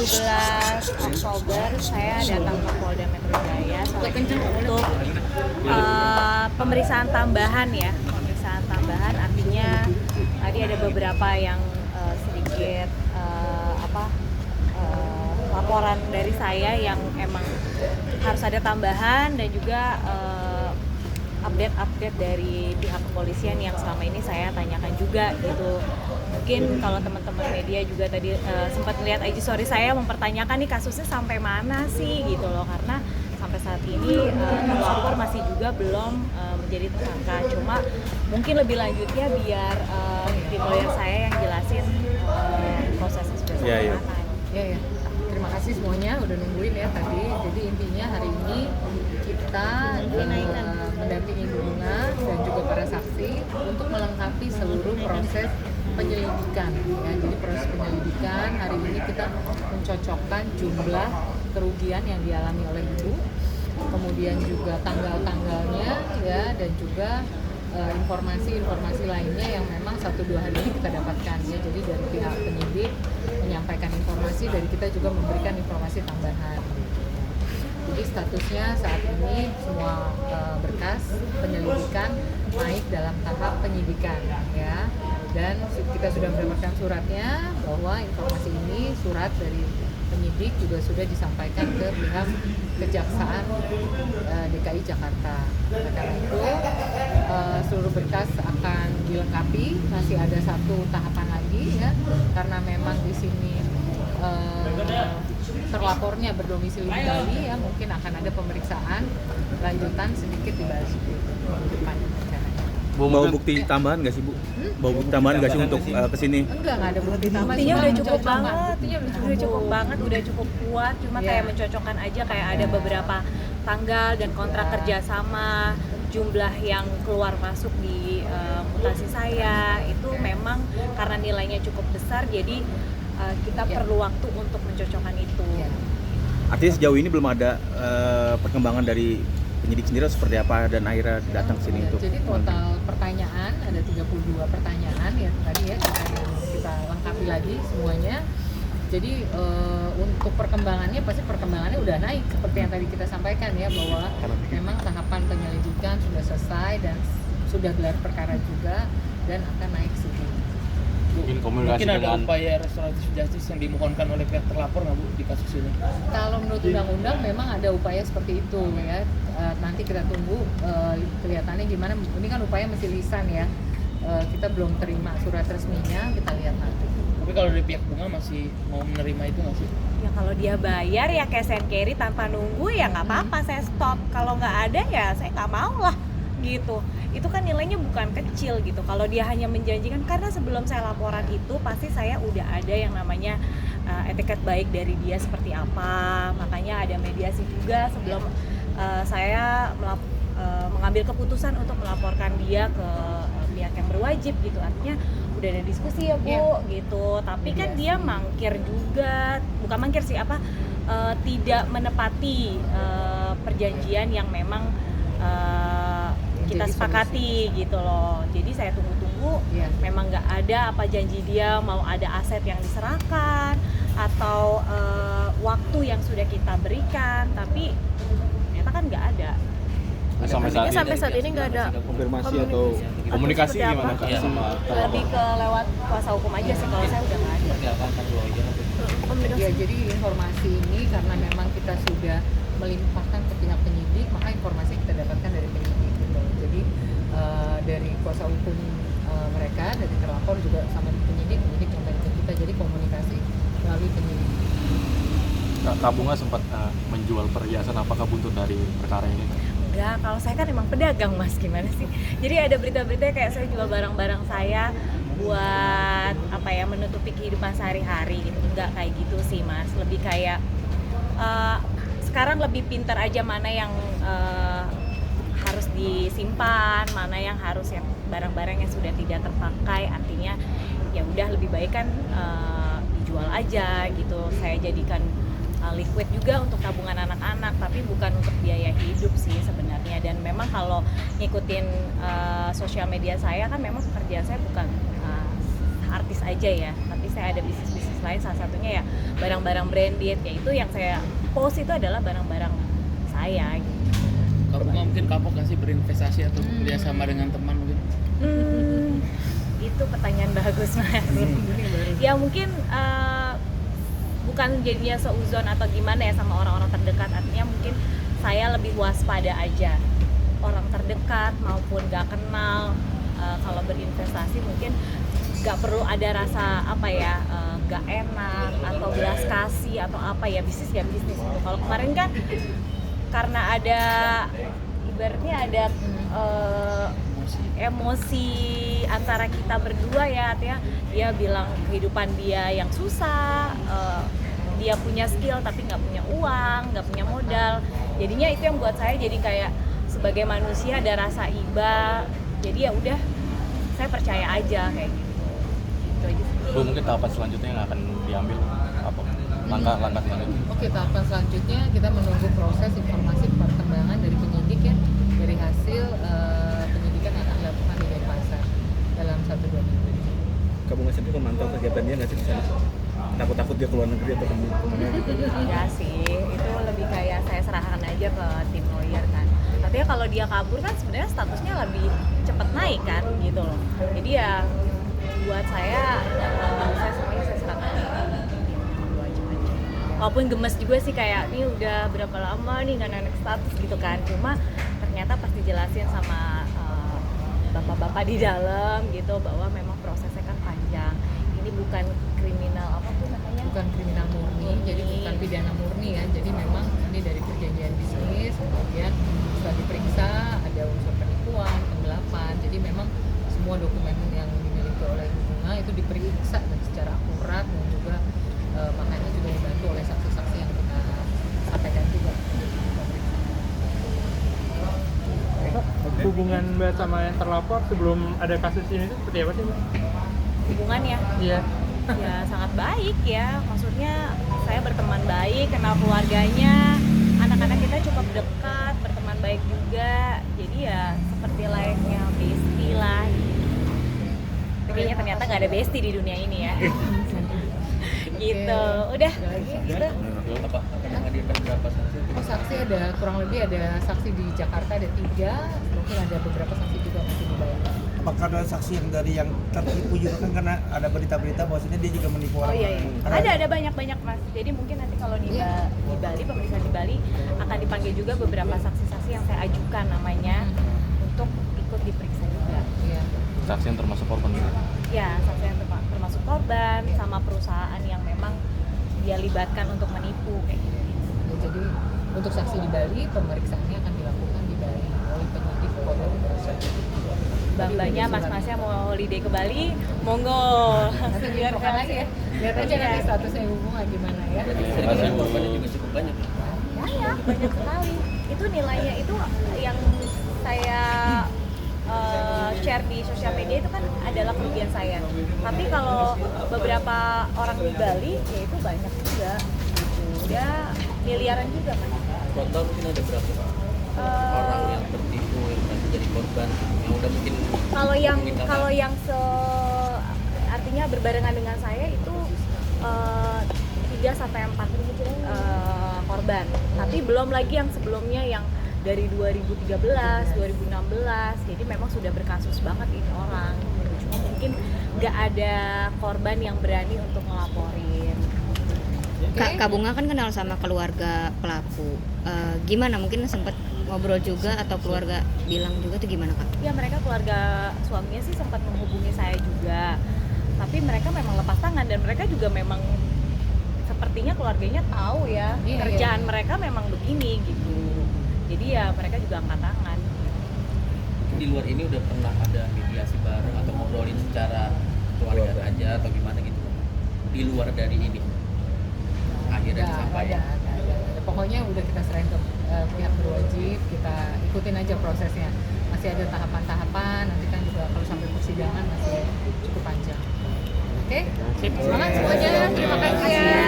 17 Oktober saya datang ke Polda Metro Jaya untuk pemeriksaan tambahan ya. Pemeriksaan tambahan artinya tadi ada beberapa yang sedikit laporan dari saya yang emang harus ada tambahan, dan juga update dari pihak kepolisian yang selama ini saya tanyakan juga gitu. Mungkin kalau teman-teman media juga tadi sempat lihat IG story saya mempertanyakan nih kasusnya sampai mana sih gitu loh, karena sampai saat ini terlapor masih juga belum menjadi tersangka. Cuma mungkin lebih lanjutnya biar tim lawyer saya yang jelasin prosesnya sudah sampai mana. Iya. Terima kasih semuanya udah nungguin ya tadi. Jadi intinya hari ini kita mendampingi Bunga dan juga para saksi untuk melengkapi seluruh proses penyelidikan ya. Jadi proses penyelidikan hari ini kita mencocokkan jumlah kerugian yang dialami oleh ibu, kemudian juga tanggal-tanggalnya ya, dan juga informasi-informasi lainnya yang memang 1-2 hari ini kita dapatkan ya. Jadi dari pihak penyidik menyampaikan informasi, dari kita juga memberikan informasi tambahan. Jadi statusnya saat ini semua berkas penyelidikan naik dalam tahap penyidikan ya, dan kita sudah mendapatkan suratnya bahwa informasi ini, surat dari penyidik juga sudah disampaikan ke pihak Kejaksaan DKI Jakarta. Oleh karena itu seluruh berkas akan dilengkapi, masih ada satu tahapan lagi ya, karena memang di sini terlapornya berdomisili di Bali ya, mungkin akan ada pemeriksaan lanjutan sedikit di Bali minggu depan rencananya. Bawa bukti tambahan nggak sih Bu? Bawa bukti tambahan nggak sih untuk kesini? Enggak ada bukti tambahan. Buktinya udah cukup banget, udah cukup kuat. Cuma kayak mencocokkan aja, kayak ada beberapa tanggal dan kontrak kerjasama, jumlah yang keluar masuk di mutasi saya itu memang karena nilainya cukup besar, jadi kita perlu waktu untuk mencocokkan itu. Artinya sejauh ini belum ada perkembangan dari penyidik sendiri seperti apa dan akhirnya datang ke sini untuk. Jadi total pertanyaan ada 32 pertanyaan ya tadi ya, kita lengkapi lagi semuanya. Jadi untuk perkembangannya pasti perkembangannya udah naik seperti yang tadi kita sampaikan ya, bahwa memang tahapan penyelidikan sudah selesai dan sudah gelar perkara juga dan akan naik sedikit. Mungkin ada upaya restoratif justice yang dimohonkan oleh pihak terlapor nggak Bu di kasus ini? Kalau menurut undang-undang memang ada upaya seperti itu ya. Nanti kita tunggu kelihatannya gimana. Ini kan upaya masih lisan ya. Kita belum terima surat resminya, kita lihat nanti. Tapi kalau dari pihak Bunga masih mau menerima itu nggak sih? Ya kalau dia bayar ya cash and carry tanpa nunggu ya nggak apa-apa, saya stop. Kalau nggak ada ya saya nggak mau lah gitu. Itu kan nilainya bukan kecil gitu. Kalau dia hanya menjanjikan, karena sebelum saya laporan itu pasti saya udah ada yang namanya etiket baik dari dia seperti apa. Makanya ada mediasi juga sebelum saya mengambil keputusan untuk melaporkan dia ke pihak yang berwajib gitu. Artinya udah ada diskusi ya Bu gitu. Tapi kan dia mangkir juga, bukan mangkir sih tidak menepati perjanjian yang memang kita sepakati gitu loh. Jadi saya tunggu-tunggu, memang nggak ada apa janji dia mau ada aset yang diserahkan atau waktu yang sudah kita berikan, tapi ternyata kan nggak ada. Sampai saat ini nggak ada konfirmasi atau komunikasi gimana Kak? Lebih ke lewat kuasa hukum aja sih, kalau saya udah nggak ada. Ya, jadi informasi ini karena memang kita sudah melimpahkan ke pihak penyidik, maka informasi kita dapatkan dari penyidik gitu. Jadi dari kuasa hukum mereka, dari terlapor juga sama penyidik yang dari kita, jadi komunikasi melalui penyidik. Kak Bunga sempat menjual perhiasan, apakah buntut dari perkara ini? Enggak, kalau saya kan emang pedagang Mas, gimana sih? Jadi ada berita-berita kayak saya jual barang-barang saya buat menutupi kehidupan sehari-hari gitu. Enggak kayak gitu sih Mas, lebih kayak sekarang lebih pintar aja mana yang harus disimpan, mana yang harus yang barang-barang yang sudah tidak terpakai. Artinya ya udah lebih baik kan dijual aja gitu. Saya jadikan liquid juga untuk tabungan anak-anak, tapi bukan untuk biaya hidup sih sebenarnya. Dan memang kalau ngikutin sosial media saya kan memang pekerjaan saya bukan artis aja ya, tapi saya ada bisnis-bisnis lain, salah satunya ya barang-barang branded, yaitu yang saya post itu adalah barang-barang saya gitu. Kak Bunga mungkin kapok nggak sih berinvestasi atau kerja sama dengan teman mungkin? Itu pertanyaan bagus Mas. Ya mungkin bukan jadinya seuzon atau gimana ya sama orang-orang terdekat, artinya mungkin saya lebih waspada aja orang terdekat maupun gak kenal. Kalau berinvestasi mungkin gak perlu ada rasa apa ya, gak enak atau belas kasih atau apa ya, bisnis ya bisnis gitu. Kalau kemarin kan karena ada ibaratnya ada emosi antara kita berdua ya, artinya dia bilang kehidupan dia yang susah, dia punya skill tapi nggak punya uang, nggak punya modal, jadinya itu yang buat saya jadi kayak sebagai manusia ada rasa iba, jadi ya udah saya percaya aja kayak gitu. Itu aja sih. Bu, mungkin tahapan selanjutnya yang akan diambil apa? Langkah-langkah selanjutnya. Oke, tahapan selanjutnya kita menunggu proses informasi perkembangan dari penyidik ya, dari hasil penyidikan yang akan dilakukan di Denpasar dalam 1-2 minggu. Kamu nggak sendiri memantau kegiatan dia nggak sih di sana? Takut-takut dia keluar negeri atau kemana gitu? Ya sih, itu lebih kayak saya serahkan aja ke tim lawyer kan. Artinya kalau dia kabur kan sebenarnya statusnya lebih cepet naik kan gitu loh. Jadi ya buat saya semuanya saya serahkan ke tim wajib aja. Walaupun gemes juga sih kayak ini udah berapa lama nih nggak naik status gitu kan. Cuma ternyata pas dijelasin sama bapak-bapak di dalam gitu bahwa memang prosesnya kan panjang. Ini bukan kriminal apa tuh namanya? Bukan kriminal murni, jadi bukan pidana murni ya. Jadi memang ini dari perjanjian bisnis, kemudian setelah diperiksa ada unsur penipuan, penggelapan. Jadi memang semua dokumen yang dimiliki oleh Bunga itu diperiksa dan secara akurat, dan juga makanya juga dibantu oleh saksi-saksi yang kita sampaikan juga. Hubungan Mbak sama yang terlapor sebelum ada kasus ini itu seperti apa sih Mbak? Hubungannya Iya. ya sangat baik ya, maksudnya saya berteman baik, kenal keluarganya, anak-anak kita cukup dekat, berteman baik juga, jadi ya seperti layaknya bestie lah. Tapi kayaknya ternyata nggak ada bestie di dunia ini ya. Gitu, udah gitu. Apa akan menghadirkan berapa saksi? Oh, saksi ada kurang lebih ada saksi di Jakarta ada 3, mungkin ada beberapa saksi juga masih di Bali. Apakah ada saksi yang dari yang tertipu juga kan, karena ada berita-berita bahwasanya dia juga menipu Oh orang? iya, iya. Karena Ada banyak Mas. Jadi mungkin nanti kalau di Bali, pemeriksaan di Bali akan dipanggil juga beberapa saksi-saksi yang saya ajukan namanya untuk ikut diperiksa juga. Iya. Saksi yang termasuk korban juga. Ya, saksi yang termasuk korban sama perusahaan yang memang dia libatkan untuk menipu kayak gitu. Ya, jadi untuk saksi di Bali pemeriksaannya akan dilakukan di Bali oleh penyidik Polda Metro Jaya. Bambanya mas-masnya mau holiday ke Bali, monggo. Nanti diinfokan lagi ya. Lihat aja nanti statusnya hubungan gimana ya. Sebenarnya korbannya juga cukup banyak. Ya, banyak sekali. Itu nilainya itu yang saya share di sosial media itu kan adalah kerugian saya. Tapi kalau beberapa orang di Bali, ya itu banyak juga. Gitu. Ya miliaran juga kan. Total mungkin ada berapa orang yang tertipu yang nanti jadi korban yang udah mungkin kalau yang artinya berbarengan dengan saya itu 3-4 korban. Tapi belum lagi yang sebelumnya yang dari 2013, 2016. Jadi memang sudah berkasus banget ini orang. Cuma mungkin nggak ada korban yang berani untuk ngelaporin. Kak Bunga kan kenal sama keluarga pelaku. Gimana, mungkin sempat ngobrol juga atau keluarga bilang juga tuh gimana Kak? Ya mereka keluarga suaminya sih sempat menghubungi saya juga. Tapi mereka memang lepas tangan dan mereka juga memang sepertinya keluarganya tahu ya kerjaan mereka memang begini gitu. Jadi ya mereka juga angkat tangan. di luar ini udah pernah ada mediasi bareng atau ngobrolin secara keluarga aja atau gimana gitu di luar dari ini akhirnya disampaikan. Ada. Pokoknya udah kita serahin ke pihak berwajib, kita ikutin aja prosesnya. Masih ada tahapan-tahapan, nanti kan juga kalau sampai persidangan masih cukup panjang. Oke? Semangat semuanya, terima kasih ya.